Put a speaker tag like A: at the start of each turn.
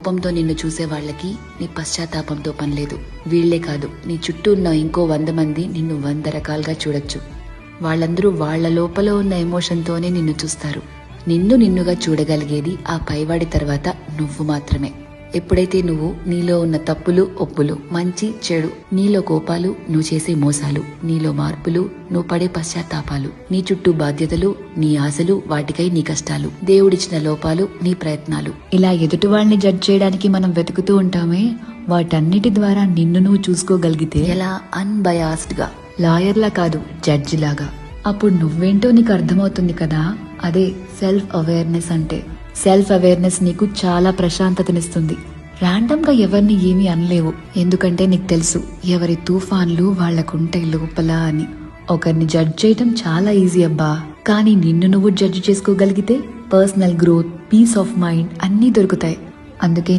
A: కోపంతో నిన్ను చూసే వాళ్ళకి నీ పశ్చాత్తాపంతో పనిలేదు. వీళ్లే కాదు, నీ చుట్టూ ఉన్న ఇంకో 100 మంది నిన్ను 100 రకాలుగా చూడొచ్చు. వాళ్ళందరూ వాళ్ల లోపల ఉన్న ఎమోషన్తోనే నిన్ను చూస్తారు. నిన్ను నిన్నుగా చూడగలిగేది ఆ పైవాడి తర్వాత నువ్వు మాత్రమే. ఎప్పుడైతే నువ్వు నీలో ఉన్న తప్పులు, ఒప్పులు, మంచి చెడు, నీలో కోపాలు, నువ్వు చేసే మోసాలు, నీలో మార్పులు, నువ్వు పడే పశ్చాత్తాపాలు, నీ చుట్టూ బాధ్యతలు, నీ ఆశలు, వాటికై నీ కష్టాలు, దేవుడిచ్చిన లోపాలు, నీ ప్రయత్నాలు, ఇలా ఎదుటి వాళ్ళని జడ్జ్ చేయడానికి మనం వెతుకుతూ ఉంటామే, వాటన్నిటి ద్వారా నిన్ను నువ్వు చూసుకోగలిగితే ఎలా అన్బయాస్డ్ గా, లాయర్లా కాదు జడ్జి లాగా, అప్పుడు నువ్వేంటో నీకు అర్థమవుతుంది కదా. అదే సెల్ఫ్ అవేర్నెస్ అంటే. సెల్ఫ్ అవేర్నెస్ నీకు చాలా ప్రశాంతతనిస్తుంది. ర్యాండమ్ గా ఎవరిని ఏమీ అనలేవు, ఎందుకంటే నీకు తెలుసు ఎవరి తుఫాన్లు వాళ్లకుంటాయి లోపల అని. ఒకరిని జడ్జ్ చేయటం చాలా ఈజీ అబ్బా, కానీ నిన్ను నువ్వు జడ్జ్ చేసుకోగలిగితే personal growth, peace of mind అన్నీ దొరుకుతాయి. అందుకే